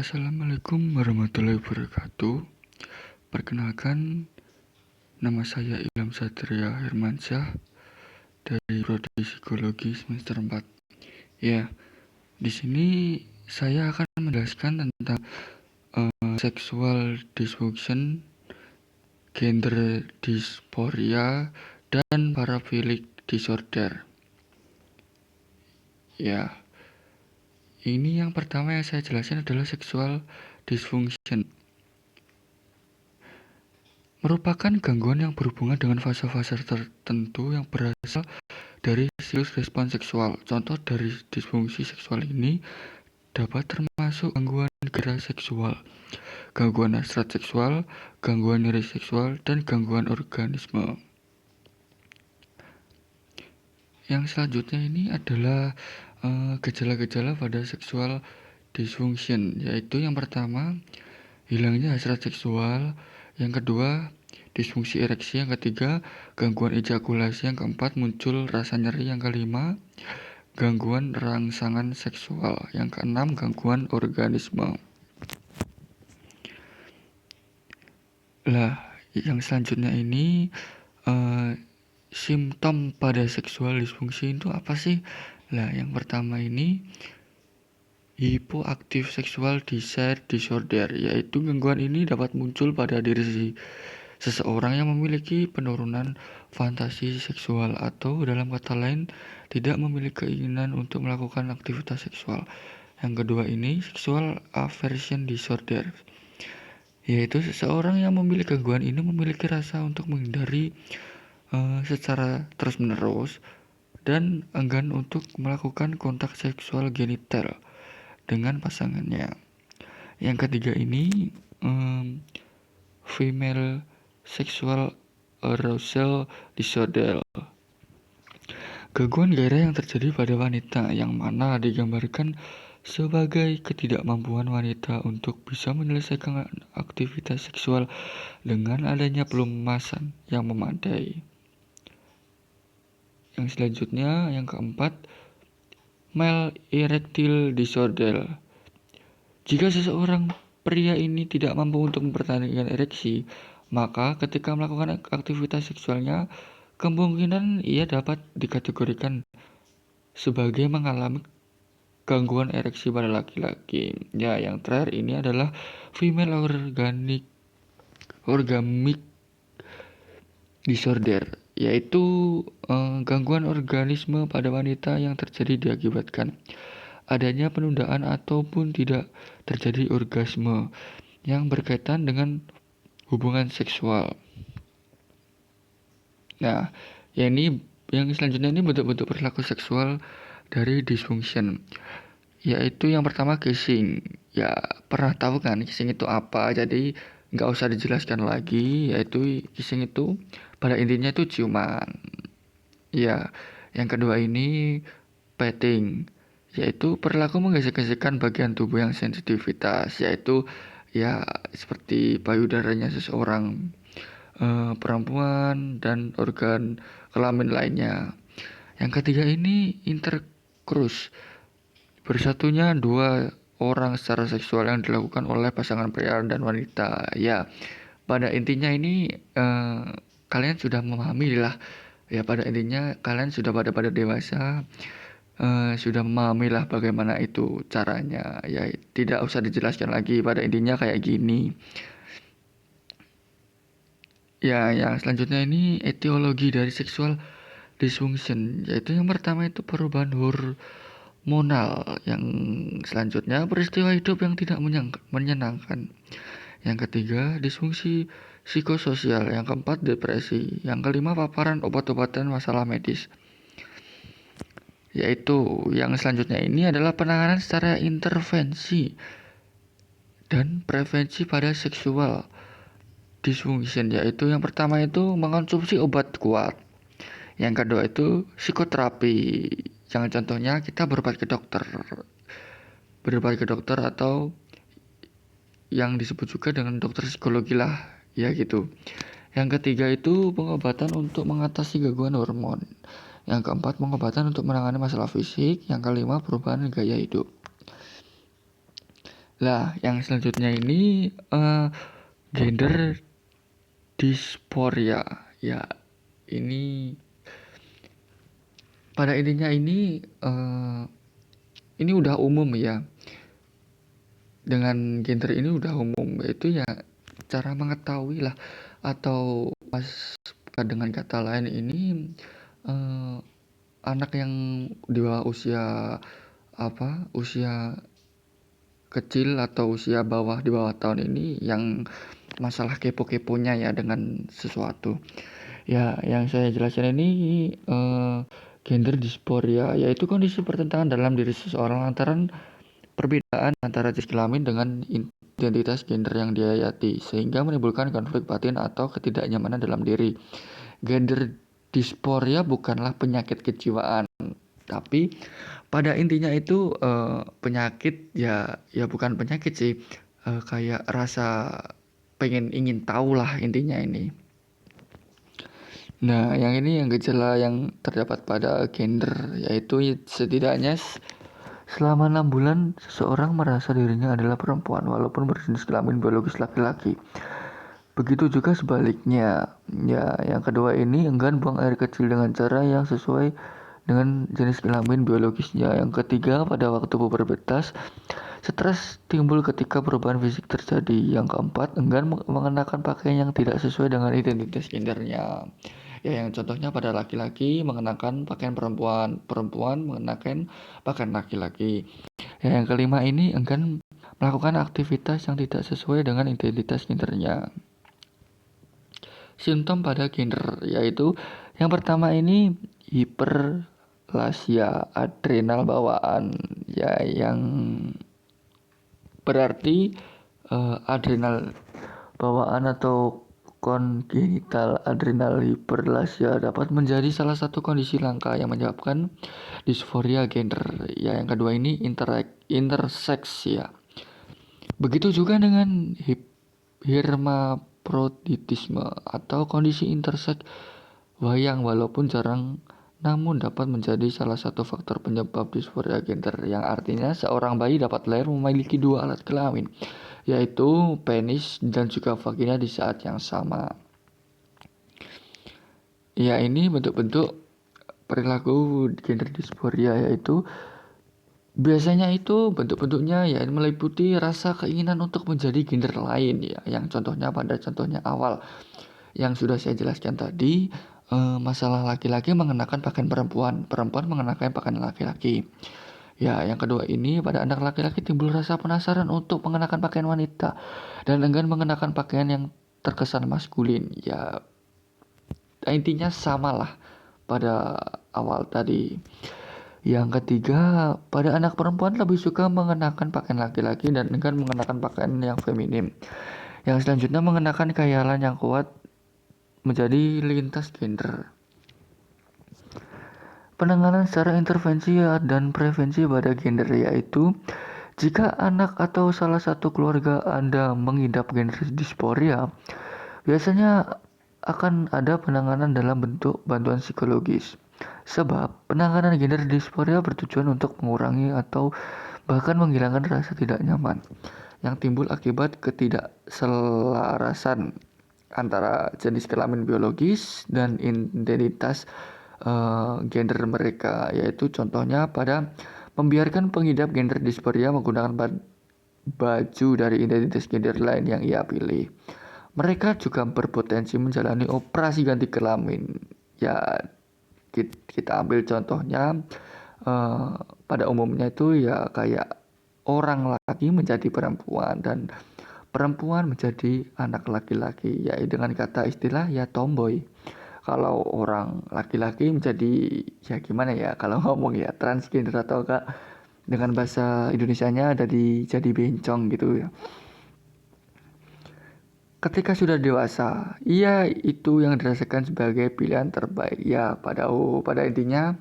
Assalamualaikum warahmatullahi wabarakatuh. Perkenalkan, nama saya Ilham Satria Hermansyah dari Prodi Psikologi semester 4. Ya, di sini saya akan menjelaskan tentang sexual dysfunction, gender dysphoria, dan paraphilic disorder. Ya, ini yang pertama yang saya jelaskan adalah sexual dysfunction. Merupakan gangguan yang berhubungan dengan fase-fase tertentu yang berasal dari siklus respons seksual. Contoh dari disfungsi seksual ini dapat termasuk gangguan gairah seksual, gangguan hasrat seksual, gangguan nyeri seksual, dan gangguan organisme. Yang selanjutnya ini adalah gejala-gejala pada sexual dysfunction, yaitu yang pertama, hilangnya hasrat seksual, yang kedua, disfungsi ereksi, yang ketiga, gangguan ejakulasi, yang keempat, muncul rasa nyeri, yang kelima, gangguan rangsangan seksual, yang keenam, gangguan organisme. Lah, yang selanjutnya ini simptom pada seksual disfungsi itu apa sih? Lah, yang pertama ini hypoactive sexual desire disorder, yaitu gangguan ini dapat muncul pada diri seseorang yang memiliki penurunan fantasi seksual atau dalam kata lain tidak memiliki keinginan untuk melakukan aktivitas seksual. Yang kedua ini sexual aversion disorder, yaitu seseorang yang memiliki gangguan ini memiliki rasa untuk menghindari secara terus-menerus dan enggan untuk melakukan kontak seksual genital dengan pasangannya. Yang ketiga ini female sexual arousal disorder, gangguan gairah yang terjadi pada wanita yang mana digambarkan sebagai ketidakmampuan wanita untuk bisa menyelesaikan aktivitas seksual dengan adanya pelumasan yang memadai. Yang selanjutnya, yang keempat, male erectile disorder. Jika seseorang pria ini tidak mampu untuk mempertahankan ereksi, maka ketika melakukan aktivitas seksualnya, kemungkinan ia dapat dikategorikan sebagai mengalami gangguan ereksi pada laki-laki. Ya, yang terakhir ini adalah female orgamic disorder, yaitu gangguan organisme pada wanita yang terjadi diakibatkan adanya penundaan ataupun tidak terjadi orgasme yang berkaitan dengan hubungan seksual. Nah, yang selanjutnya ini bentuk-bentuk perilaku seksual dari dysfunction, yaitu yang pertama kissing. Ya, pernah tahu kan kissing itu apa? Jadi nggak usah dijelaskan lagi, yaitu kissing itu pada intinya itu ciuman. Ya, yang kedua ini petting, yaitu perilaku menggesek-gesekkan bagian tubuh yang sensitivitas, yaitu ya seperti payudaranya seseorang, perempuan, dan organ kelamin lainnya. Yang ketiga ini intercourse, bersatunya dua orang secara seksual yang dilakukan oleh pasangan pria dan wanita. Ya, pada intinya ini kalian sudah memahami lah. Ya, pada intinya kalian sudah pada dewasa, sudah memahami lah bagaimana itu caranya. Ya, tidak usah dijelaskan lagi, pada intinya kayak gini. Ya, yang selanjutnya ini etiologi dari sexual dysfunction, yaitu yang pertama itu perubahan hormonal, yang selanjutnya peristiwa hidup yang tidak menyenangkan, yang ketiga disfungsi psikososial, yang keempat depresi, yang kelima paparan obat-obatan masalah medis. Yaitu yang selanjutnya ini adalah penanganan secara intervensi dan prevensi pada seksual dysfunction, yaitu yang pertama itu mengonsumsi obat kuat, yang kedua itu psikoterapi, yang contohnya kita berobat ke dokter atau yang disebut juga dengan dokter psikologi lah, ya gitu. Yang ketiga itu pengobatan untuk mengatasi gangguan hormon, yang keempat pengobatan untuk menangani masalah fisik, yang kelima perubahan gaya hidup. Lah, yang selanjutnya ini gender dysphoria. Ya, ini pada intinya ini udah umum ya. Dengan gender ini udah umum, yaitu ya cara mengetahui lah, atau dengan kata lain ini eh, anak yang di bawah usia kecil atau usia di bawah tahun ini yang masalah kepo-keponya ya dengan sesuatu. Ya, yang saya jelaskan ini gender dysphoria, yaitu kondisi pertentangan dalam diri seseorang lantaran perbedaan antara jenis kelamin dengan identitas gender yang dihayati, sehingga menimbulkan konflik batin atau ketidaknyamanan dalam diri. Gender dysphoria bukanlah penyakit kejiwaan, tapi pada intinya itu penyakit ya bukan penyakit sih, kayak rasa ingin tahu lah intinya ini. Nah, yang ini yang gejala yang terdapat pada gender, yaitu setidaknya selama 6 bulan seseorang merasa dirinya adalah perempuan walaupun berjenis kelamin biologis laki-laki. Begitu juga sebaliknya. Ya, yang kedua ini enggan buang air kecil dengan cara yang sesuai dengan jenis kelamin biologisnya. Yang ketiga, pada waktu pubertas, stres timbul ketika perubahan fisik terjadi. Yang keempat, enggan mengenakan pakaian yang tidak sesuai dengan identitas gendernya. Ya, yang contohnya pada laki-laki mengenakan pakaian perempuan, perempuan mengenakan pakaian laki-laki. Ya, yang kelima ini enggan melakukan aktivitas yang tidak sesuai dengan identitas gendernya. Simptom pada gender yaitu yang pertama ini hiperplasia adrenal bawaan, ya, yang berarti adrenal bawaan atau kongenital adrenal hiperplasia dapat menjadi salah satu kondisi langka yang menyebabkan disforia gender. Ya, yang kedua ini intersex ya. Begitu juga dengan hermaphroditisme atau kondisi intersex yang walaupun jarang namun dapat menjadi salah satu faktor penyebab disforia gender, yang artinya seorang bayi dapat lahir memiliki dua alat kelamin, yaitu penis dan juga vagina di saat yang sama. Ya, ini bentuk-bentuk perilaku gender disforia, yaitu biasanya itu bentuk-bentuknya ya meliputi rasa keinginan untuk menjadi gender lain ya, yang contohnya pada contohnya awal yang sudah saya jelaskan tadi, masalah laki-laki mengenakan pakaian perempuan, perempuan mengenakan pakaian laki-laki. Ya, yang kedua ini pada anak laki-laki timbul rasa penasaran untuk mengenakan pakaian wanita dan enggan mengenakan pakaian yang terkesan maskulin. Ya, intinya samalah pada awal tadi. Yang ketiga, pada anak perempuan lebih suka mengenakan pakaian laki-laki dan enggan mengenakan pakaian yang feminim. Yang selanjutnya mengenakan khayalan yang kuat menjadi lintas gender. Penanganan secara intervensi dan prevensi pada gender yaitu jika anak atau salah satu keluarga Anda mengidap gender dysphoria, biasanya akan ada penanganan dalam bentuk bantuan psikologis. Sebab penanganan gender dysphoria bertujuan untuk mengurangi atau bahkan menghilangkan rasa tidak nyaman yang timbul akibat ketidakselarasan antara jenis kelamin biologis dan identitas gender mereka, yaitu contohnya pada membiarkan pengidap gender dysphoria menggunakan baju dari identitas gender lain yang ia pilih. Mereka juga berpotensi menjalani operasi ganti kelamin. Ya, kita ambil contohnya pada umumnya itu ya kayak orang laki menjadi perempuan dan perempuan menjadi anak laki-laki, ya dengan kata istilah ya tomboy. Kalau orang laki-laki menjadi ya gimana ya kalau ngomong ya transgender, atau enggak dengan bahasa Indonesianya jadi bencong gitu ya. Ketika sudah dewasa, ia itu yang dirasakan sebagai pilihan terbaik. Ya, pada intinya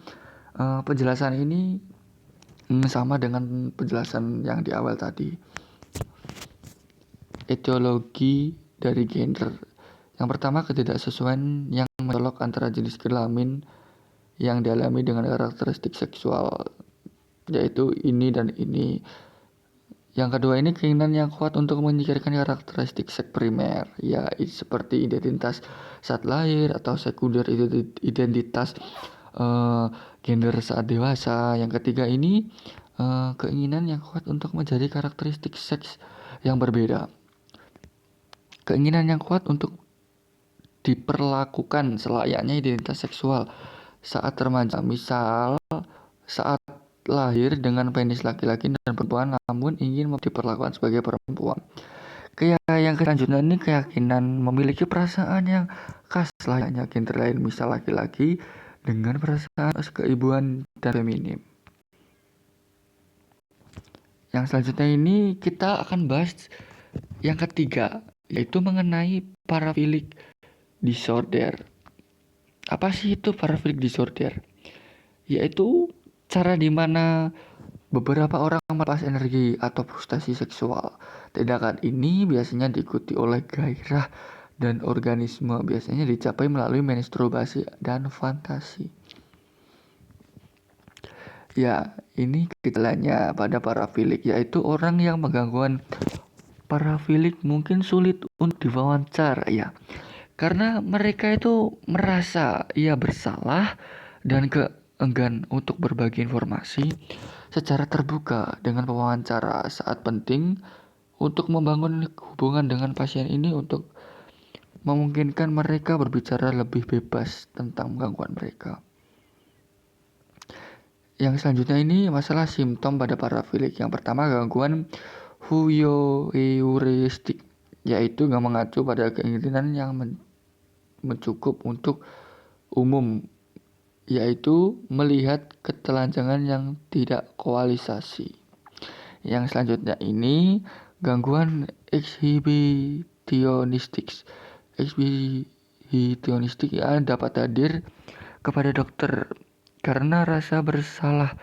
penjelasan ini sama dengan penjelasan yang di awal tadi. Etiologi dari gender. Yang pertama, ketidaksesuaian yang mencolok antara jenis kelamin yang dialami dengan karakteristik seksual, yaitu ini dan ini. Yang kedua ini keinginan yang kuat untuk menyingkirkan karakteristik seks primer, ya seperti identitas saat lahir atau sekunder identitas gender saat dewasa. Yang ketiga ini keinginan yang kuat untuk menjadi karakteristik seks yang berbeda. Keinginan yang kuat untuk diperlakukan selayaknya identitas seksual saat remaja, misal saat lahir dengan penis laki-laki dan perempuan namun ingin diperlakukan sebagai perempuan. Yang selanjutnya ini keyakinan memiliki perasaan yang khas layaknya gender lain, misal laki-laki dengan perasaan keibuan dan feminim. Yang selanjutnya ini kita akan bahas yang ketiga, yaitu mengenai paraphilic disorder. Apa sih itu paraphilic disorder? Yaitu cara di mana beberapa orang melepas energi atau frustasi seksual. Tindakan ini biasanya diikuti oleh gairah dan organisme, biasanya dicapai melalui masturbasi dan fantasi. Ya, ini gejalanya pada parafilik, yaitu orang yang menggangguan parafilik mungkin sulit untuk diwawancara ya. Karena mereka itu merasa ia bersalah dan enggan untuk berbagi informasi secara terbuka dengan pewawancara saat penting untuk membangun hubungan dengan pasien ini untuk memungkinkan mereka berbicara lebih bebas tentang gangguan mereka. Yang selanjutnya ini masalah simptom pada parafilik. Yang pertama gangguan voyeuristik, yaitu mengacu pada keinginan yang mencukup untuk umum, yaitu melihat ketelanjangan yang tidak koalisasi. Yang selanjutnya ini gangguan exhibitionistik. Exhibitionistik dapat hadir kepada dokter karena rasa bersalah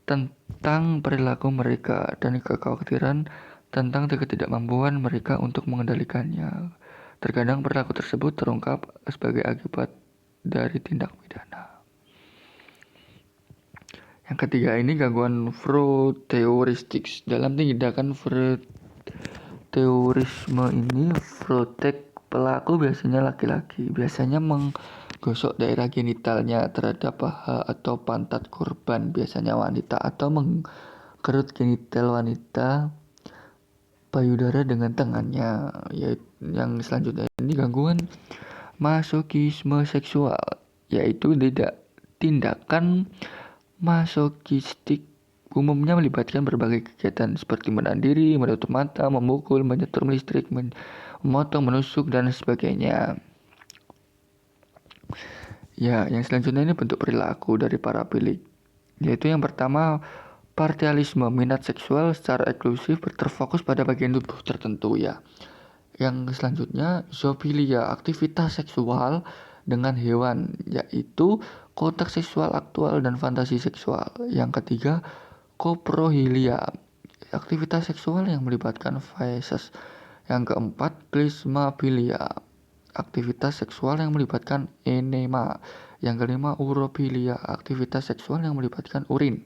tentang perilaku mereka dan kekhawatiran tentang ketidakmampuan mereka untuk mengendalikannya. Terkadang perilaku tersebut terungkap sebagai akibat dari tindak pidana. Yang ketiga ini gangguan froteuristik. Dalam tindakan froteurisme ini, frotek pelaku biasanya laki-laki, biasanya menggosok daerah genitalnya terhadap paha atau pantat korban, biasanya wanita, atau mengkerut genital wanita payudara dengan tangannya. Yang selanjutnya ini gangguan masokisme seksual, yaitu tindakan masokistik umumnya melibatkan berbagai kegiatan seperti menahan diri, menutup mata, memukul, menyetrum listrik, memotong, menusuk, dan sebagainya. Ya, yang selanjutnya ini bentuk perilaku dari parafilik, yaitu yang pertama partialisme, minat seksual secara eksklusif terfokus pada bagian tubuh tertentu ya. Yang selanjutnya zoofilia, aktivitas seksual dengan hewan, yaitu kontak seksual aktual dan fantasi seksual. Yang ketiga koprohilia, aktivitas seksual yang melibatkan feses. Yang keempat klismaphilia, aktivitas seksual yang melibatkan enema. Yang kelima urofilia, aktivitas seksual yang melibatkan urin.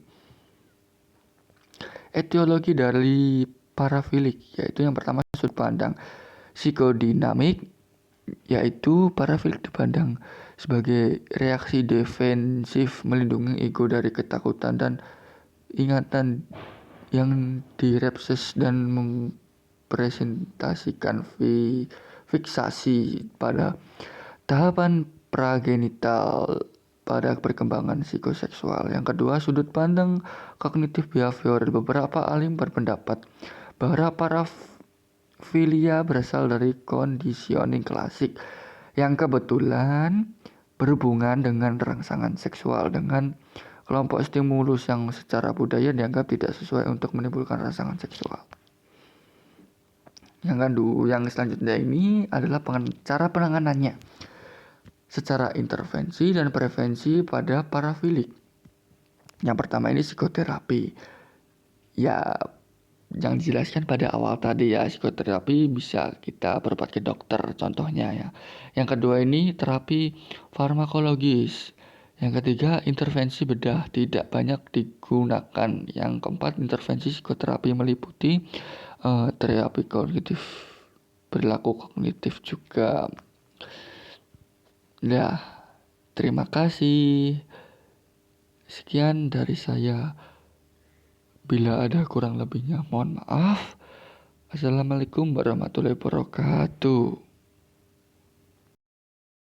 Etiologi dari parafilik, yaitu yang pertama sudut pandang psikodinamik, yaitu parafilik dipandang sebagai reaksi defensif melindungi ego dari ketakutan dan ingatan yang direpses dan mempresentasikan fiksasi pada tahapan pragenital pada perkembangan psikoseksual. Yang kedua, sudut pandang kognitif behavior. Beberapa ahli berpendapat bahwa parafilia berasal dari conditioning klasik yang kebetulan berhubungan dengan rangsangan seksual dengan kelompok stimulus yang secara budaya dianggap tidak sesuai untuk menimbulkan rangsangan seksual. Yang selanjutnya ini adalah cara penanganannya secara intervensi dan prevensi pada parafilik. Yang pertama ini psikoterapi. Ya, yang dijelaskan pada awal tadi ya, psikoterapi bisa kita berobat ke dokter contohnya ya. Yang kedua ini terapi farmakologis. Yang ketiga, intervensi bedah tidak banyak digunakan. Yang keempat, intervensi psikoterapi meliputi terapi kognitif, perilaku kognitif juga. Ya, terima kasih. Sekian dari saya. Bila ada kurang lebihnya, mohon maaf. Assalamualaikum warahmatullahi wabarakatuh.